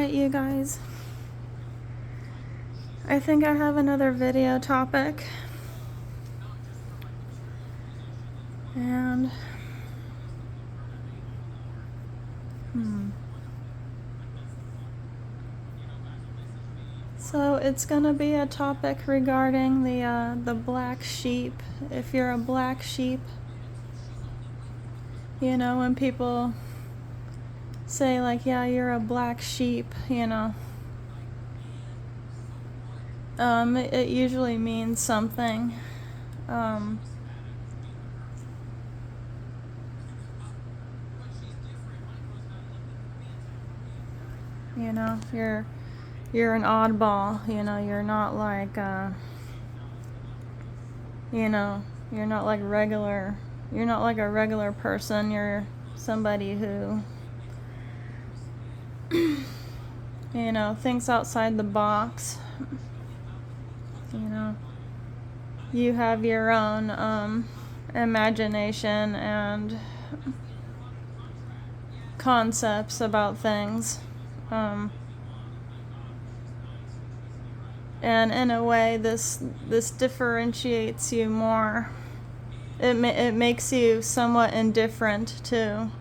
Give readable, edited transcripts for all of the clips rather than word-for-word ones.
Alright, you guys. I think I have another video topic. And so it's gonna be a topic regarding the black sheep. If you're a black sheep, you know, when people say like, yeah, you're a black sheep, you know, it usually means something. You know, you're an oddball, you know, you're not like you know, you're not like a regular person. You're somebody who you know, thinks outside the box. You know, you have your own imagination and concepts about things. And in a way, this differentiates you more. It makes you somewhat indifferent too.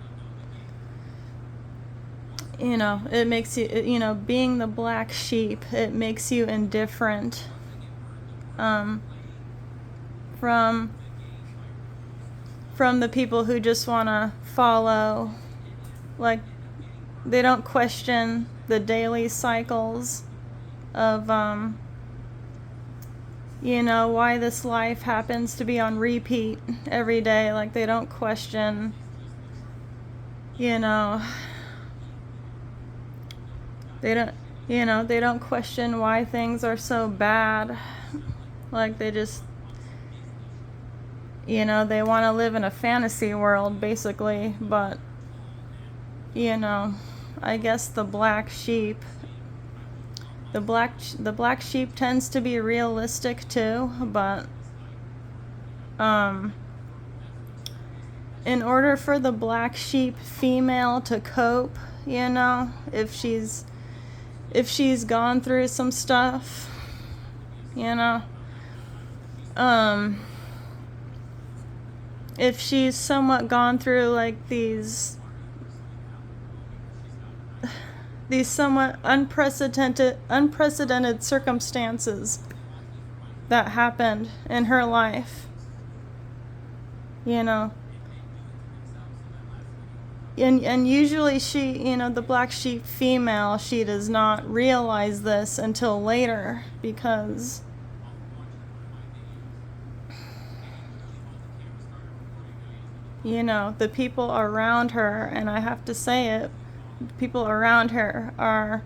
You know, it makes you, you know, being the black sheep, it makes you indifferent from the people who just want to follow, like, they don't question the daily cycles of you know, why this life happens to be on repeat every day. Like, they don't question, you know, they don't question why things are so bad. Like, they just, you know, they want to live in a fantasy world basically. But, you know, I guess the black sheep tends to be realistic too, but in order for the black sheep female to cope, you know, if she's gone through some stuff, you know, if she's somewhat gone through like these somewhat unprecedented circumstances that happened in her life, you know, and usually she, you know, the black sheep female, she does not realize this until later, because you know, the people around her, and I have to say it, people around her are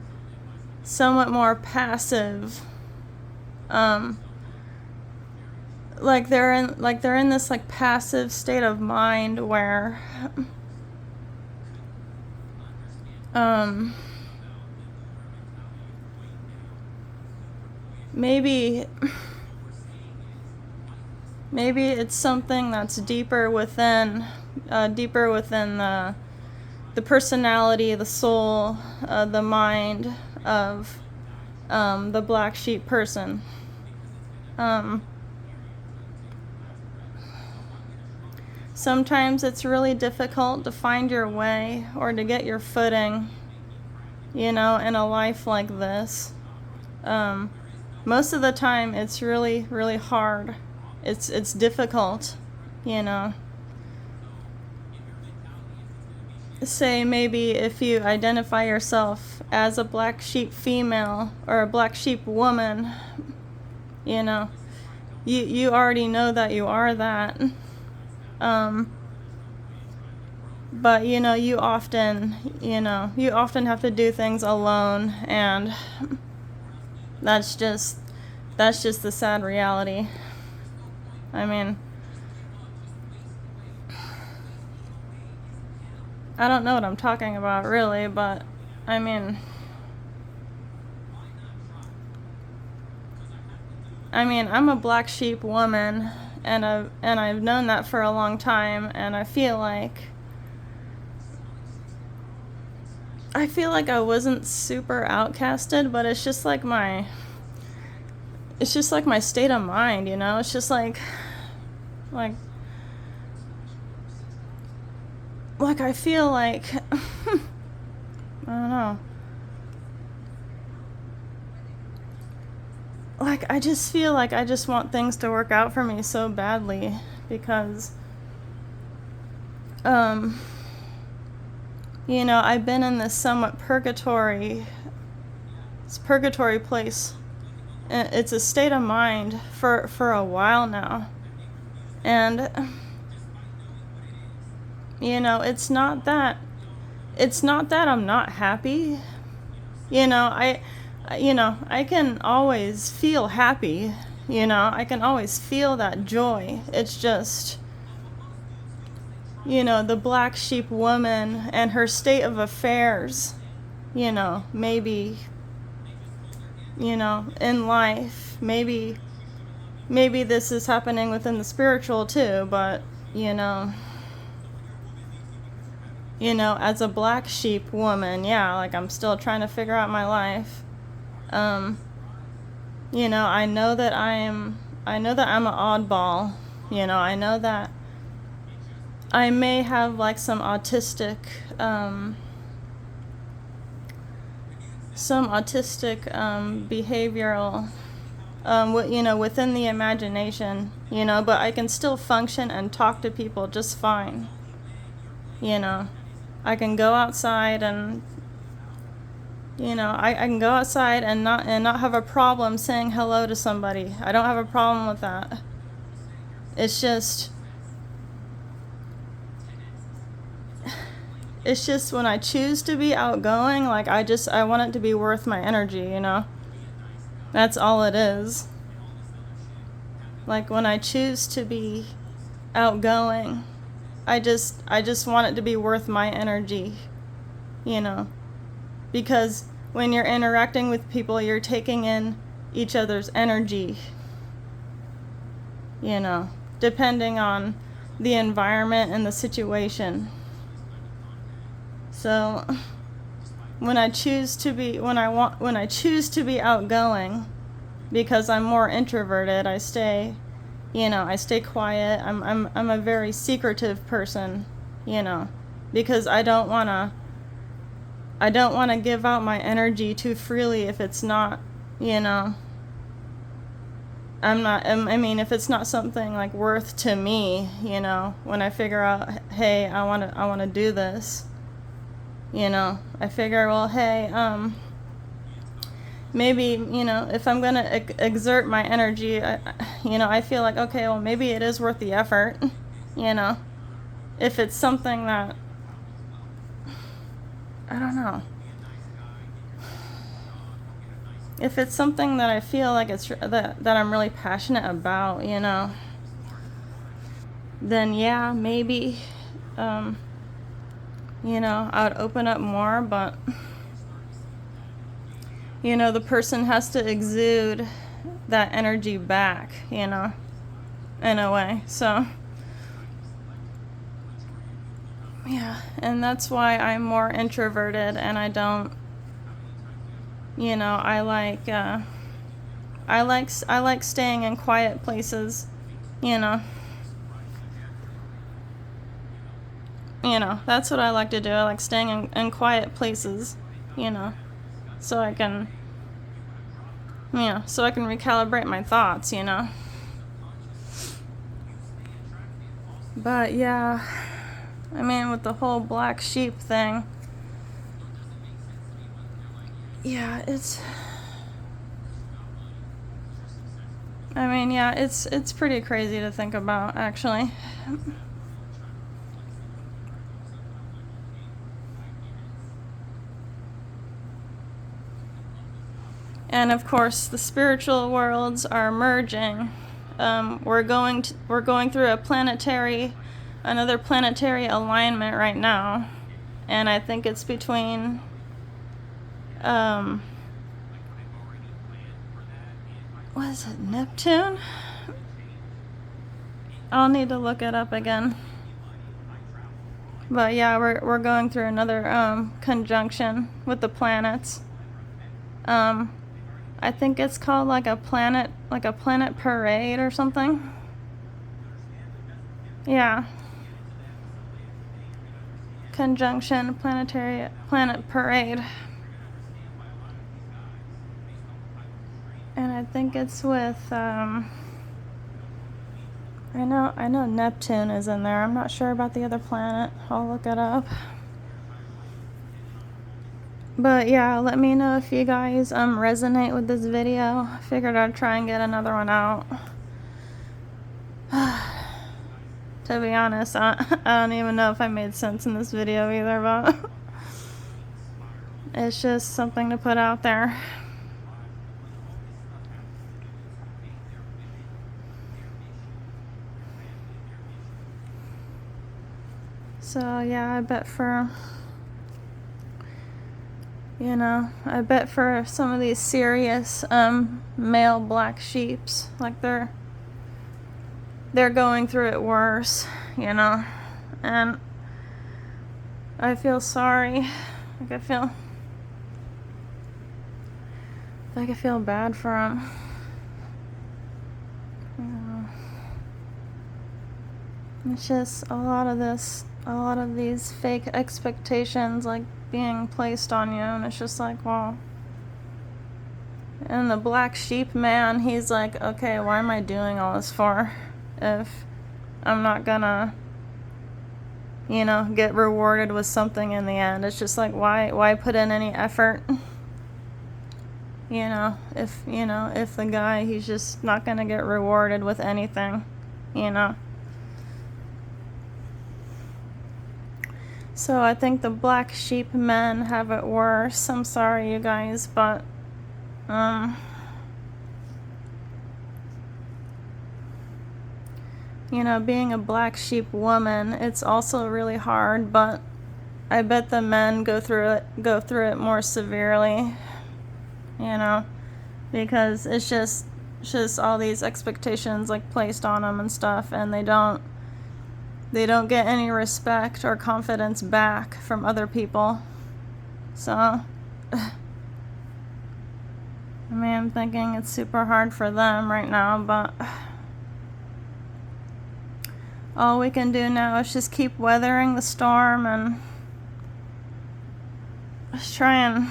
somewhat more passive. Like they're in this like passive state of mind where maybe it's something that's deeper within the personality, the soul, the mind of the black sheep person. Sometimes it's really difficult to find your way or to get your footing, you know, in a life like this. Most of the time it's really, really hard. It's difficult, you know. Say maybe if you identify yourself as a black sheep female or a black sheep woman, you know, you already know that you are that. But you know, you often have to do things alone, and that's just the sad reality. I mean, I don't know what I'm talking about really, but I mean, I'm a black sheep woman, and I've known that for a long time, and I feel like I feel like I wasn't super outcasted, but it's just like my state of mind, you know? It's just like I feel like I don't know. Like I just feel like I just want things to work out for me so badly because you know, I've been in this somewhat purgatory place. It's a state of mind for a while now. And you know, it's not that I'm not happy. You know, I can always feel happy, you know. I can always feel that joy. It's just, you know, the black sheep woman and her state of affairs, you know, maybe, you know, in life, maybe this is happening within the spiritual too, but, you know, as a black sheep woman, yeah, like I'm still trying to figure out my life. You know, I know that I'm an oddball. You know, I know that I may have like some autistic behavioral, you know, within the imagination, you know, but I can still function and talk to people just fine. You know, I can go outside and, you know, I can go outside and not have a problem saying hello to somebody. I don't have a problem with that. It's just when I choose to be outgoing, like I want it to be worth my energy, you know? That's all it is. Like when I choose to be outgoing, I just want it to be worth my energy, you know? Because when you're interacting with people, you're taking in each other's energy, you know, depending on the environment and the situation. So when I choose to be outgoing, because I'm more introverted, I stay quiet. I'm a very secretive person, you know, because I don't want to give out my energy too freely if it's not, you know, if it's not something like worth to me, you know, when I figure out, hey, I want to do this, you know, I figure, well, hey, maybe, you know, if I'm going to exert my energy, I feel like, okay, well, maybe it is worth the effort, you know, if it's something that, I don't know. If it's something that I feel like that I'm really passionate about, you know, then yeah, maybe, you know, I would open up more, but, you know, the person has to exude that energy back, you know, in a way. So, yeah, and that's why I'm more introverted, and I don't, you know, I like staying in quiet places, you know. You know, that's what I like to do. I like staying in quiet places, you know, so I can recalibrate my thoughts, you know. But yeah, I mean, with the whole black sheep thing, yeah, it's pretty crazy to think about, actually. And of course, the spiritual worlds are merging. We're going through another planetary alignment right now, and I think it's between, what is it, Neptune? I'll need to look it up again. But yeah, we're going through another conjunction with the planets. I think it's called like a planet parade or something. Yeah. Conjunction planet parade. And I think it's with I know Neptune is in there. I'm not sure about the other planet. I'll look it up. But yeah, let me know if you guys resonate with this video. I figured I'd try and get another one out. To be honest, I don't even know if I made sense in this video either, but it's just something to put out there. So yeah, I bet for some of these serious male black sheeps, like they're going through it worse, and I feel sorry. Like I feel bad for them. It's just a lot of these fake expectations like being placed on you, and it's just like, well, and the black sheep man, he's like, okay, why am I doing all this for if I'm not gonna get rewarded with something in the end? It's just like, why put in any effort? If the guy, he's just not gonna get rewarded with anything, So I think the black sheep men have it worse. I'm sorry, you guys, but being a black sheep woman, it's also really hard, but I bet the men go through it more severely, because it's just all these expectations like placed on them and stuff, and they don't get any respect or confidence back from other people. So I'm thinking it's super hard for them right now, but all we can do now is just keep weathering the storm and just try and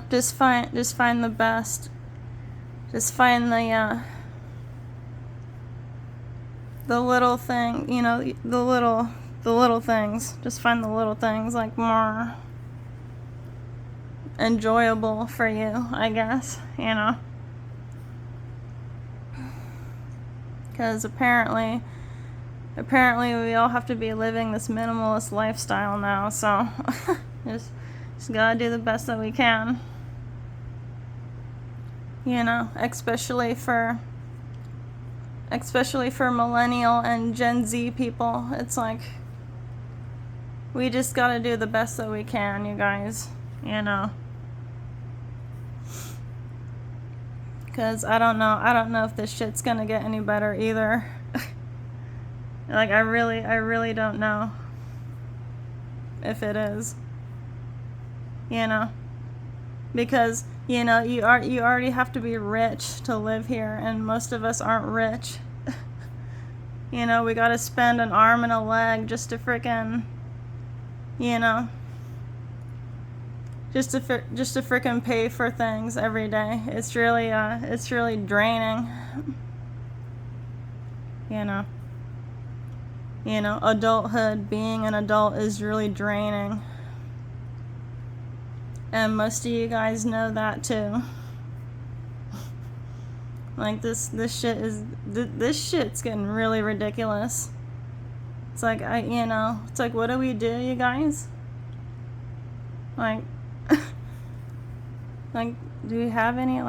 just find the best. Just find the little thing, the little things. Just find the little things like more enjoyable for you, I guess, because apparently we all have to be living this minimalist lifestyle now, so just gotta do the best that we can, especially for millennial and Gen Z people. It's like we just gotta do the best that we can, you guys, because I don't know if this shit's gonna get any better either. Like I really don't know if it is, because you already have to be rich to live here, and most of us aren't rich. We gotta spend an arm and a leg just to frickin', just to frickin' pay for things every day. It's really draining. Adulthood, being an adult is really draining. And most of you guys know that too. Like this shit's getting really ridiculous. It's like it's like, what do we do, you guys? Like like, do we have any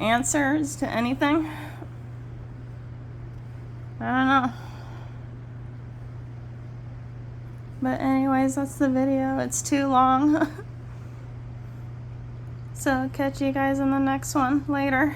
answers to anything? I don't know. But anyways, that's the video. It's too long. So catch you guys in the next one later.